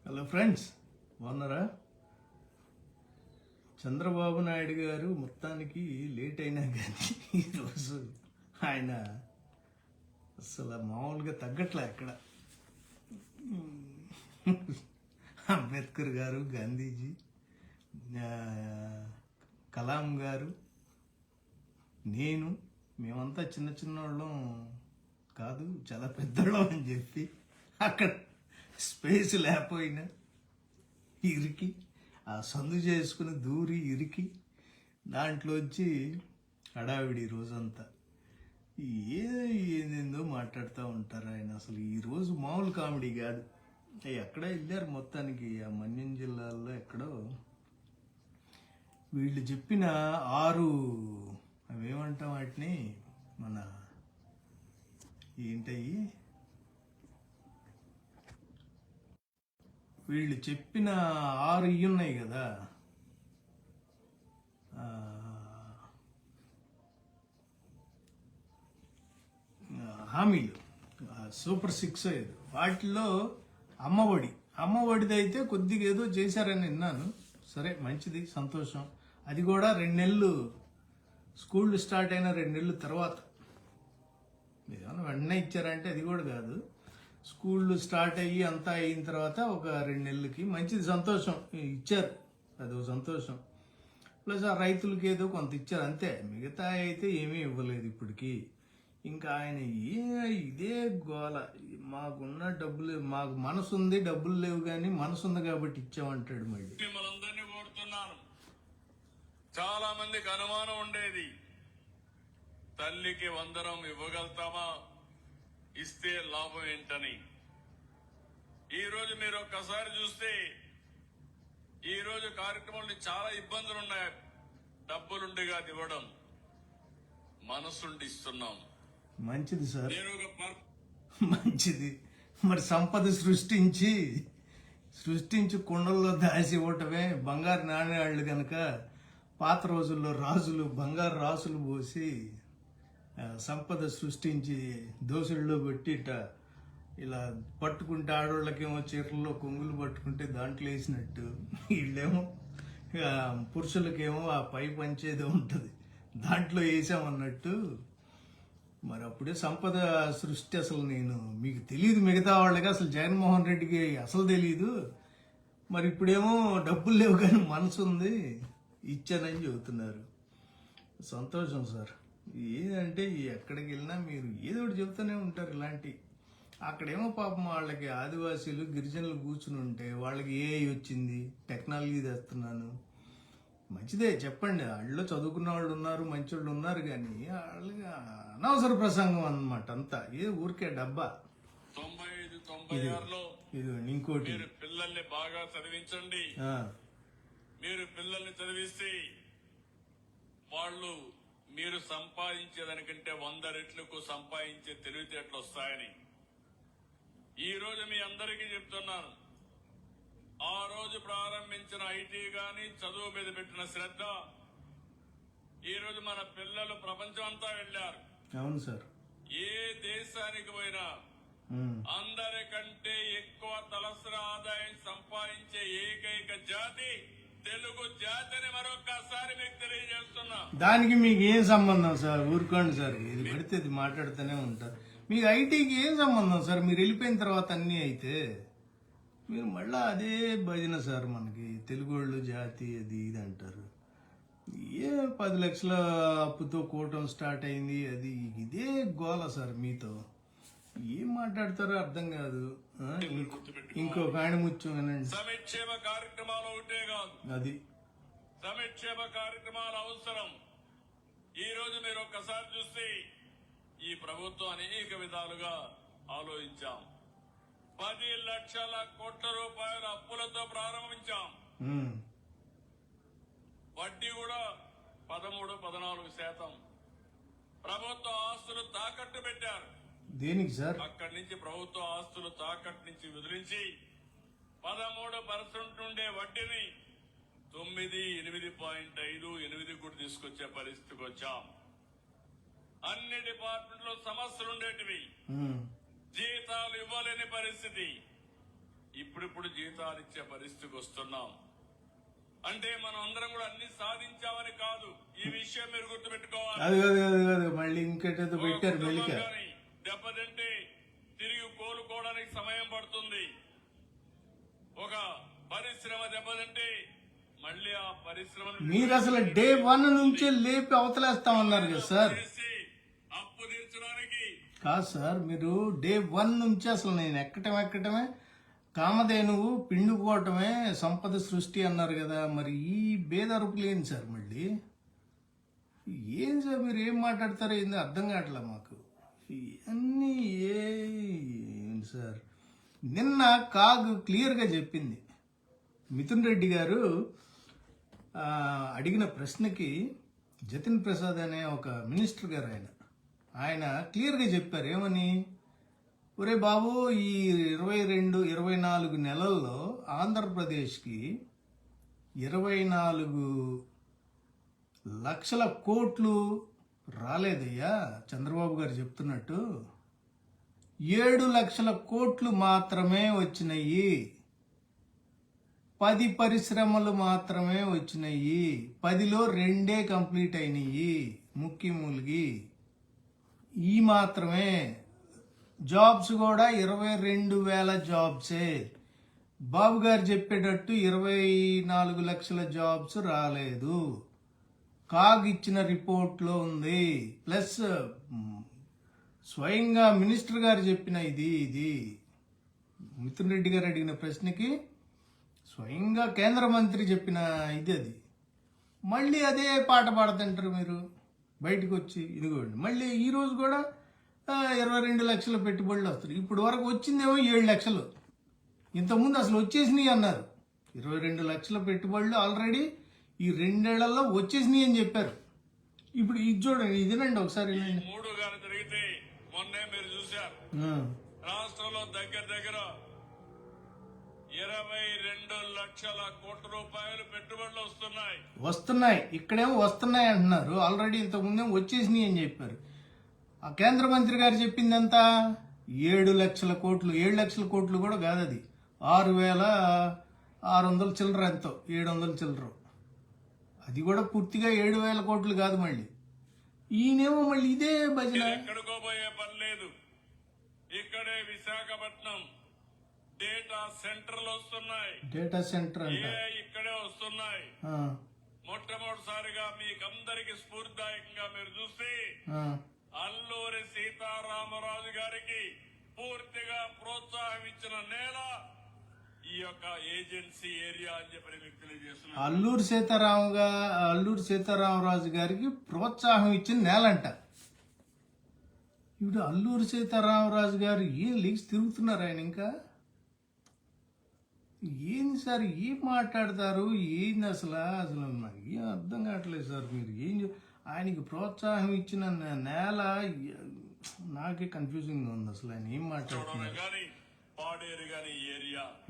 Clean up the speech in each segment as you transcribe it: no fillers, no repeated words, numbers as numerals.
Hello friends, బాగున్నారా? చంద్రబాబు నాయుడు గారు మొత్తానికి లేట్ అయినా కానీ ఈరోజు ఆయన అసలు మామూలుగా తగ్గట్లే ఎక్కడ. అంబేద్కర్ గారు, గాంధీజీ, ఆ, కలాం గారు, నేను మేమంతా చిన్న చిన్నోళ్ళం కాదు, చాలా పెద్దోళ్ళం అని చెప్పి అక్కడ స్పేస్ లేకపోయినా ఇరికి ఆ సందు చేసుకుని దూరి ఇరికి దాంట్లోంచి హడావిడి రోజంతా ఏందో మాట్లాడుతూ ఉంటారు ఆయన. అసలు ఈరోజు మామూలు కామెడీ కాదు. ఎక్కడ వెళ్ళారు మొత్తానికి, ఆ మన్యం జిల్లాలో ఎక్కడో వీళ్ళు చెప్పిన 6 అవేమంటాం వాటిని, మన ఏంటయ్యి, వీళ్ళు చెప్పిన 6 ఉన్నాయి కదా, హామీలు, సూపర్ 6 వాటిలో అమ్మఒడిది అయితే కొద్దిగా ఏదో చేశారని విన్నాను. సరే, మంచిది, సంతోషం. అది కూడా 2 నెలలు, స్కూళ్ళు స్టార్ట్ అయిన 2 నెలల తర్వాత. ఏమన్నా వెంటనే ఇచ్చారంటే అది కూడా కాదు, స్కూళ్ళు స్టార్ట్ అయ్యి అంతా అయిన తర్వాత ఒక 2 నెలలకి. మంచిది, సంతోషం, ఇచ్చారు, అదో సంతోషం. ప్లస్ ఆ రైతులకి ఏదో కొంత ఇచ్చారు అంతే, మిగతా అయితే ఏమీ ఇవ్వలేదు ఇప్పటికి. ఇంకా ఆయన ఇదే గోల, మాకున్న డబ్బులు, మాకు మనసు ఉంది, డబ్బులు లేవు, కానీ మనసు ఉంది కాబట్టి ఇచ్చామంటాడు. మళ్ళీ మిమ్మల్ని అందరినీ కోరుతున్నాను, చాలా మందికి అనుమానం ఉండేది, తల్లికి వందనం ఇవ్వగలుగుతామా, ఇస్తే లాభం ఏంటని. ఈరోజు మీరు ఒక్కసారి చూస్తే ఈరోజు కార్యక్రమంలో చాలా ఇబ్బందులు ఉన్నాయి. డబ్బులుండిగా ఇవ్వడం, మనసుండి ఇస్తున్నాం. మంచిది సార్, నేను మంచిది. మరి సంపద సృష్టించి కుండల్లో దాసి ఇవ్వటమే. బంగారు నాణ్యాళ్ళు కనుక పాత రోజుల్లో రాజులు బంగారు రాసులు పోసి సంపద సృష్టించి దోసుల్లో పెట్టి ఇలా పట్టుకుంటే, ఆడవాళ్ళకేమో చీరల్లో కొంగులు పట్టుకుంటే దాంట్లో వేసినట్టు, వీళ్ళేమో పురుషులకేమో ఆ పై పంచేదో ఉంటుంది దాంట్లో వేసామన్నట్టు. మరి అప్పుడే సంపద సృష్టి అసలు మీకు తెలియదు, మిగతా వాళ్ళకి అసలు జగన్మోహన్ రెడ్డికి అసలు తెలీదు. మరి ఇప్పుడేమో డబ్బులు లేవు కానీ మనసు ఉంది, ఇచ్చానని చెబుతున్నారు. సంతోషం సార్. ఏదంటే ఎక్కడికి వెళ్ళినా మీరు ఏదో ఒకటి చెబుతూనే ఉంటారు ఇలాంటి. అక్కడేమో పాపం వాళ్ళకి ఆదివాసీలు, గిరిజనులు కూర్చుని ఉంటే వాళ్ళకి ఏఐ వచ్చింది, టెక్నాలజీ తెస్తున్నాను. మంచిదే, చెప్పండి. వాళ్ళు చదువుకున్న వాళ్ళు ఉన్నారు, మంచి వాళ్ళు ఉన్నారు, కానీ వాళ్ళకి అనవసర ప్రసంగం అన్నమాట అంతా. ఊరికే డబ్బా. 95-96లో ఇంకోటి, మీరు పిల్లల్ని బాగా చదివించండి. మీరు పిల్లల్ని చదివిస్తే వాళ్ళు మీరు సంపాదించేదానికంటే 100 రెట్లకు సంపాదించే తెలివితేటలు వస్తాయని ఈ రోజు మీ అందరికీ చెప్తున్నాను. ఆ రోజు ప్రారంభించిన ఐటీ గాని, చదువు మీద పెట్టిన శ్రద్ధ, ఈ రోజు మన పిల్లలు ప్రపంచం అంతా వెళ్లారు. అవును సార్. ఏ దేశానికి పోయినా అందరికంటే ఎక్కువ తలసరి ఆదాయం సంపాదించే ఏకైక జాతి తెలుగు జాతిని మరొక్కసారి మీకు తెలియజేస్తున్నా. దానికి మీకు ఏం సంబంధం సార్? ఊరుకోండి సార్, ఇది పెడితే ఇది మాట్లాడుతూనే ఉంటారు. మీకు ఐటీకి ఏం సంబంధం సార్? మీరు వెళ్ళిపోయిన తర్వాత అన్నీ అయితే మీరు మళ్ళీ అదే భజన సార్. మనకి తెలుగోళ్ళు జాతి అది ఇది అంటారు. 10 లక్షల అప్పుతో కూటమి స్టార్ట్ అయింది, అది ఇదే గోల సార్. మీతో ఏం మాట్లాడతారో అర్థం కాదు. ఇంకొక ఆయన ముత్యం వినండి. సంక్షేమ కార్యక్రమాలు ఒకటే కాదు, అది సంక్షేమ కార్యక్రమాలు అవసరం. ఈ రోజు మీరు ఒక్కసారి చూస్తే ఈ ప్రభుత్వం అనేక విధాలుగా ఆలోచించాం. 10 లక్షల కోట్ల రూపాయల అప్పులతో ప్రారంభించాం. వడ్డీ కూడా 13-14%. ప్రభుత్వ ఆస్తులు తాకట్టు పెట్టారు. దేనికి సార్? అక్కడి నుంచి ప్రభుత్వ ఆస్తులు తాకట్టు నుంచి వదిలించి 13% ఉండే వడ్డీని 9, 8.5, 8 కూడా తీసుకొచ్చే పరిస్థితికి వచ్చాం. అన్ని డిపార్ట్మెంట్లో సమస్యలు ఉండేటివి, జీతాలు ఇవ్వలేని పరిస్థితి. ఇప్పుడిప్పుడు జీతాలు ఇచ్చే పరిస్థితికి వస్తున్నాం. అంటే మనం అందరం కూడా అన్ని సాధించామని కాదు. ఈ విషయం మీరు గుర్తుపెట్టుకోవాలి. అది మళ్ళీ ఇంకేటో పెట్టారు మెలిక. దెబ్బతింటే తిరిగి కోలుకోవడానికి సమయం పడుతుంది. ఒక పరిశ్రమ దెబ్బతింటే మళ్ళీ ఆ పరిశ్రమ మీరు అసలు డే 1 నుంచే లేపి అవతలేస్తామన్నారు కదా సార్. అప్పు తీర్చడానికి కాదు సార్, మీరు డే 1 నుంచి అసలు నేను ఎక్కటమే కామధేనువు పిండుకోవటమే సంపద సృష్టి అన్నారు కదా. మరి ఈ బేదరుపులు ఏంటి సార్? మళ్ళీ ఏం సార్ మీరు ఏం మాట్లాడతారో ఏందో అర్థం కావట్లే మాకు. ఇవన్నీ ఏంటి సార్? నిన్న కాగు క్లియర్గా చెప్పింది. మిథున్ రెడ్డి గారు అడిగిన ప్రశ్నకి జతిన్ ప్రసాద్ అనే ఒక మినిస్టర్ గారు ఆయన క్లియర్గా చెప్పారు. ఏమని? ఒరే బాబు, ఈ 22-24 నెలల్లో ఆంధ్రప్రదేశ్కి 24 లక్షల కోట్లు రాలేదయ్యా. చంద్రబాబు గారు చెప్తున్నట్టు 7 లక్షల కోట్లు మాత్రమే వచ్చినాయి. 10 పరిశ్రమలు మాత్రమే వచ్చినాయి. 10లో 2 కంప్లీట్ అయినాయి ముక్కి మూలిగి. ఈ మాత్రమే. జాబ్స్ కూడా 22,000 జాబ్సే. బాబు గారు చెప్పేటట్టు 24 లక్షల జాబ్స్ రాలేదు. కాగ్ ఇచ్చిన రిపోర్ట్లో ఉంది. ప్లస్ స్వయంగా మినిస్టర్ గారు చెప్పిన ఇది మిథున్ రెడ్డి గారు అడిగిన ప్రశ్నకి స్వయంగా కేంద్ర మంత్రి చెప్పిన అది. మళ్ళీ అదే పాట పాడుతుంటారు మీరు బయటకు వచ్చి. ఇదిగోండి, మళ్ళీ ఈ రోజు కూడా 22 లక్షల పెట్టుబడులు వస్తాయి. ఇప్పుడు వరకు వచ్చిందేమో 7 లక్షలు. ఇంతకుముందు అసలు వచ్చేసినాయి అన్నారు. 22 లక్షల పెట్టుబడులు ఆల్రెడీ ఈ 2 ఏళ్లలో వచ్చేసినాయి అని చెప్పారు. ఇప్పుడు ఇది చూడండి, ఇదేనండి ఒకసారి 3 గారు జరిగితే మొన్నే మీరు చూశారు. రాష్ట్రంలో దగ్గర 22 లక్షల కోట్ల రూపాయలు పెట్టుబడులు వస్తున్నాయి. ఇక్కడేమో వస్తున్నాయి అంటున్నారు. ఆల్రెడీ ఇంతకుముందేమో వచ్చేసినాయి అని చెప్పారు. ఆ కేంద్ర మంత్రి గారు చెప్పింది ఎంత? 7 లక్షల కోట్లు. 7 లక్షల కోట్లు కూడా కాదు, అది 6,600 చిల్లర, ఎంతో 700 చిల్లర. అది కూడా పూర్తిగా 7,000 కోట్లు కాదు. మళ్ళీ ఈయనేమో మళ్ళీ ఇదే భజన. ఎక్కడికోబోయే పని లేదు. ఇక్కడే విశాఖపట్నం డేటా సెంటర్లు వస్తున్నాయి. డేటా సెంటర్ అంటే ఇక్కడే వస్తున్నాయి. మొట్టమొదటిసారిగా మీకందరికి స్ఫూర్తిదాయకంగా మీరు చూస్తే అల్లూరి సీతారామరాజు గారికి పూర్తిగా ప్రోత్సాహం ఇచ్చిన నేల ఈ యొక్క ఏజెన్సీ ఏరియా అని చెప్పి మీకు తెలియజేస్తున్నారు. అల్లూరి సీతారామరాజు గారికి ప్రోత్సాహం ఇచ్చిన నేలంట. ఇప్పుడు అల్లూరి సీతారామరాజు గారు ఏం లీక్స్ తిరుగుతున్నారు ఆయన. ఇంకా ఏంది సార్, ఏం మాట్లాడతారు? ఏంది అసలు నాకు ఏం అర్థం కావట్లేదు సార్. మీరు ఆయనకి ప్రోత్సాహం ఇచ్చిన నేల నాకే కన్ఫ్యూజింగ్ గా ఉంది. అసలు ఆయన ఏం మాట్లాడుతున్నారు?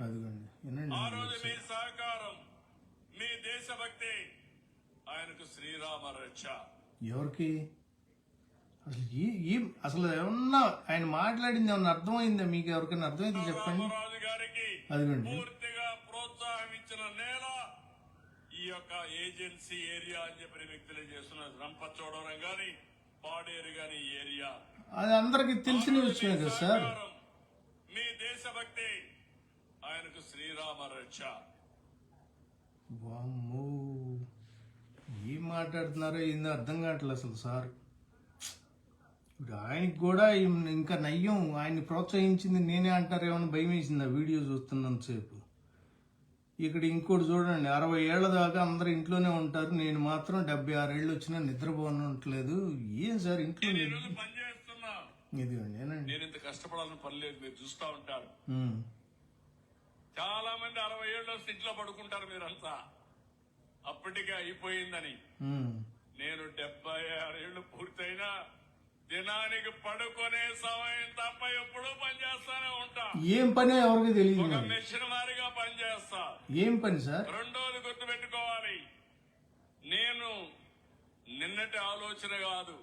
అదిగోండి, మీ సహకారం, మీ దేశభక్తి ఆయనకు శ్రీరామ రక్ష. ఎవరికి అసలు ఏమన్నా ఆయన మాట్లాడింది ఏమన్నా అర్థమైందా మీకు? ఎవరికైనా అర్థమైంది చెప్పండి. అదిగోండి, పూర్తిగా ప్రోత్సాహం ఇచ్చిన నేల ఈ యొక్క ఏజెన్సీ ఏరియా అని చెప్పి మీకు తెలియజేస్తున్నారు. రంపచోడవరం గాని పాడేరు గాని ఏరియా అది అందరికి తెలిసిన విషయమే కదా సార్. మీ దేశభక్తి ఆయనకు శ్రీరామ రక్ష. వామ్మో, ఏం మాట్లాడుతున్నారో ఏందో అర్థం కావట్లేదు అసలు సార్. ఇప్పుడు ఆయనకి కూడా ఇంకా నయ్యం, ఆయన్ని ప్రోత్సహించింది నేనే అంటారేమని భయం వేసింది ఆ వీడియో చూస్తున్నంతసేపు. ఇక్కడ ఇంకోటి చూడండి, 60 ఏళ్ల దాకా అందరు ఇంట్లోనే ఉంటారు, నేను మాత్రం 76 ఏళ్ళు వచ్చినా నిద్రపోనట్లేదు. ఏం సార్ ఇంట్లో ఇదిగోండి. నేను ఇంత కష్టపడాలని పని లేదు, మీరు చూస్తూ ఉంటారు. చాలా మంది 60 ఏళ్ళు వస్తే ఇంట్లో పడుకుంటారు మీరంతా, అప్పటికే అయిపోయిందని. నేను 76 ఏళ్ళు పూర్తయినా దినానికి పడుకునే సమయం తప్ప ఎప్పుడూ పనిచేస్తానే ఉంటా. ఏం పని ఎవరికి తెలియదు. ఒక మెషిన్ మారిగా పనిచేస్తా. ఏం పని సార్? రెండోది గుర్తు పెట్టుకోవాలి, నేను నిన్నటి ఆలోచన కాదు,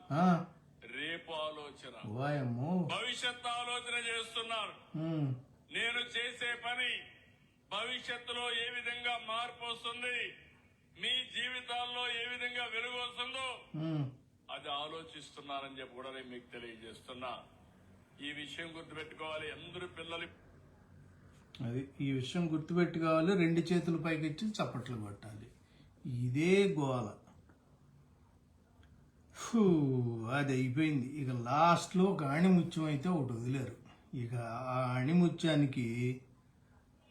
రేపు ఆలోచన, భవిష్యత్ ఆలోచన చేస్తున్నారు. నేను చేసే పని భవిష్యత్తులో ఏ విధంగా మార్పు వస్తుంది, మీ జీవితాల్లో ఏ విధంగా వెలుగు వస్తుందో ఉమ్. అది ఆలోచిస్తున్నానని చెప్పి కూడా నేను మీకు తెలియజేస్తున్నా. ఈ విషయం గుర్తుపెట్టుకోవాలి అందరూ పిల్లలు. అది ఈ విషయం గుర్తుపెట్టుకోవాలి. 2 చేతులు పైకెచ్చి చప్పట్లు కొట్టాలి. ఇదే గోల. ఫూ, అది అయిపోయింది. ఇక లాస్ట్లో ఒక ఆణిముత్యం అయితే ఒకటి వదిలేరు. ఇక ఆ ఆణిముత్యానికి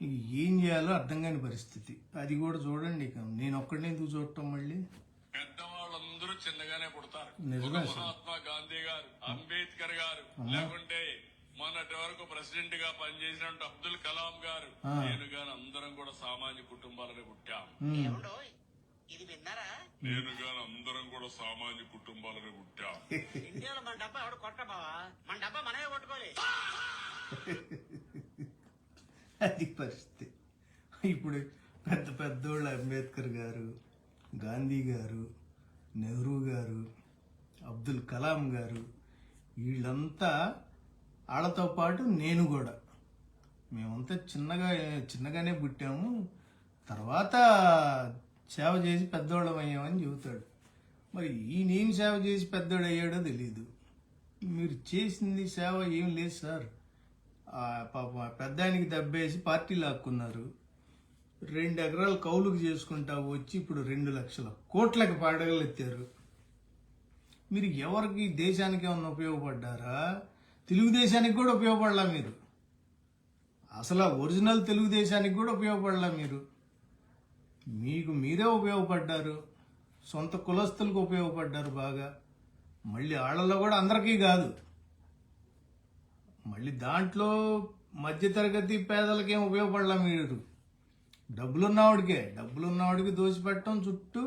ఇక ఏం చేయాలో అర్థం కాని పరిస్థితి. అది కూడా చూడండి. ఇక నేను ఒక్కడిని ఎందుకు చూడటం మళ్ళీ. పెద్దవాళ్ళందరూ చిన్నగానే పుడతారు. నిజమే ఒక సార్. మహాత్మా గాంధీ గారు, అంబేద్కర్ గారు, లేకుంటే మొన్నటి వరకు ప్రెసిడెంట్ గా పనిచేసినట్టు అబ్దుల్ కలాం గారు, ఆ. నేను గాని అందరం కూడా సామాన్య కుటుంబాలను పుట్టాం. ఏమండో ఇది విన్నారా? నేను గాని అందరం కూడా సామాన్య కుటుంబాలను పుట్టాం. ఇండియాలో మన డబ్బా ఎవడు కొట్ట బావా, మన డబ్బా మనమే కొట్టుకోవాలి. అది పరిస్థితి. ఇప్పుడు పెద్ద పెద్దోళ్ళు అంబేద్కర్ గారు, గాంధీ గారు, నెహ్రూ గారు, అబ్దుల్ కలాం గారు, వీళ్ళంతా వాళ్ళతో పాటు నేను కూడా మేమంతా చిన్నగానే పుట్టాము. తర్వాత సేవ చేసి పెద్దోళ్ళం అయ్యామని చెబుతాడు. మరి ఈయనేం సేవ చేసి పెద్దోడు అయ్యాడో తెలియదు. మీరు చేసింది సేవ ఏం లేదు సార్. పాప పెద్ద ఆయనకి దెబ్బేసి పార్టీ లాక్కున్నారు. 2 ఎకరాలు కౌలుకు చేసుకుంటా వచ్చి ఇప్పుడు 2 లక్షల కోట్లకి పాడగలెత్తారు. మీరు ఎవరికి దేశానికి ఏమన్నా ఉపయోగపడ్డారా? తెలుగుదేశానికి కూడా ఉపయోగపడలా మీరు. అసలు ఒరిజినల్ తెలుగుదేశానికి కూడా ఉపయోగపడలా మీరు. మీకు మీరే ఉపయోగపడ్డారు. సొంత కులస్తులకు ఉపయోగపడ్డారు బాగా. మళ్ళీ వాళ్ళలో కూడా అందరికీ కాదు. మళ్ళీ దాంట్లో మధ్యతరగతి పేదలకేం ఉపయోగపడలా మీరు. డబ్బులున్నవాడికి దోచిపెట్టడం, చుట్టూ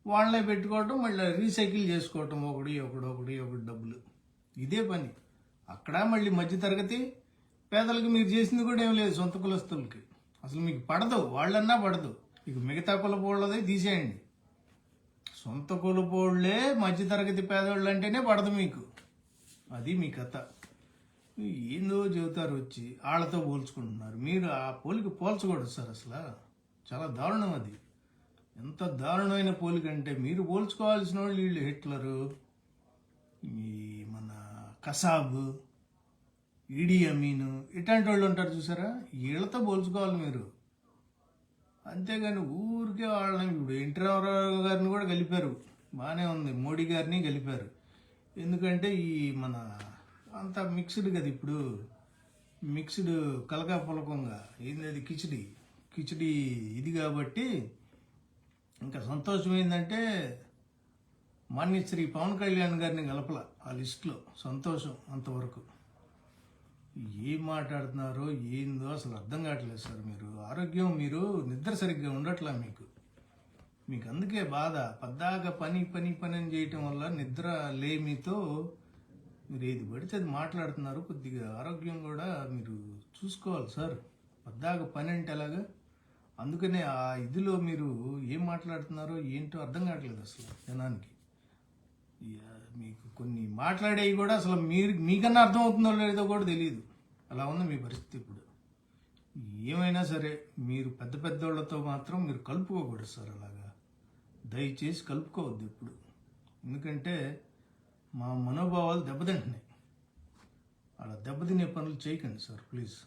వాళ్ళనే పెట్టుకోవటం, మళ్ళీ రీసైకిల్ చేసుకోవటం, ఒకటి డబ్బులు. ఇదే పని. అక్కడ మళ్ళీ మధ్యతరగతి పేదలకు మీరు చేసింది కూడా ఏం లేదు. సొంత కులస్తులకి అసలు మీకు పడదు. వాళ్ళన్నా పడదు. ఇక మిగతా కులపోళ్ళదే తీసేయండి. సొంత కులపోళ్లే మధ్యతరగతి పేదవాళ్ళు అంటేనే పడదు మీకు. అది మీ కథ. ఏందో చెబుతారు వచ్చి వాళ్ళతో పోల్చుకుంటున్నారు. మీరు ఆ పోలిక పోల్చకూడదు సార్. అసలు చాలా దారుణం అది. ఎంత దారుణమైన పోలిక అంటే మీరు పోల్చుకోవాల్సిన వాళ్ళు వీళ్ళు హిట్లరు, ఈ మన కసాబ్, ఈడీ అమీన్, ఇట్లాంటి వాళ్ళు ఉంటారు చూసారా, వీళ్ళతో పోల్చుకోవాలి మీరు. అంతేగాని ఊరికే వాళ్ళని ఇప్పుడు ఎన్టీ రామారావు గారిని కూడా కలిపారు. బాగానే ఉంది. మోడీ గారిని కలిపారు. ఎందుకంటే ఈ మన అంతా మిక్స్డ్ కదా ఇప్పుడు. మిక్స్డ్ కలగా పులకంగా ఏంది అది కిచిడి ఇది. కాబట్టి ఇంకా సంతోషం ఏంటంటే మాన్యశ్రీ పవన్ కళ్యాణ్ గారిని కలపల ఆ లిస్టులో. సంతోషం అంతవరకు. ఏం మాట్లాడుతున్నారో ఏందో అసలు అర్థం కావట్లేదు సార్. మీరు ఆరోగ్యం, మీరు నిద్ర సరిగ్గా ఉండట్లా మీకు అందుకే బాధ. పద్దాక పని అని చేయటం వల్ల నిద్ర లేమితో మీరు ఏది పడితే అది మాట్లాడుతున్నారు. కొద్దిగా ఆరోగ్యం కూడా మీరు చూసుకోవాలి సార్. పద్దాక పని అంటే ఎలాగా? అందుకనే ఆ ఇదిలో మీరు ఏం మాట్లాడుతున్నారో ఏంటో అర్థం కావట్లేదు అసలు జనానికి. మీకు కొన్ని మాట్లాడేవి కూడా అసలు మీకన్నా అర్థం అవుతుందో లేదో కూడా తెలియదు. అలా ఉంది మీ పరిస్థితి ఇప్పుడు. ఏమైనా సరే మీరు పెద్దోళ్ళతో మాత్రం మీరు కలుపుకోకూడదు సార్. అలాగా దయచేసి కలుపుకోవద్దు ఇప్పుడు. ఎందుకంటే మా మనోభావాలు దెబ్బతింటున్నాయి. అలా దెబ్బతినే పనులు చేయకండి సార్ ప్లీజ్.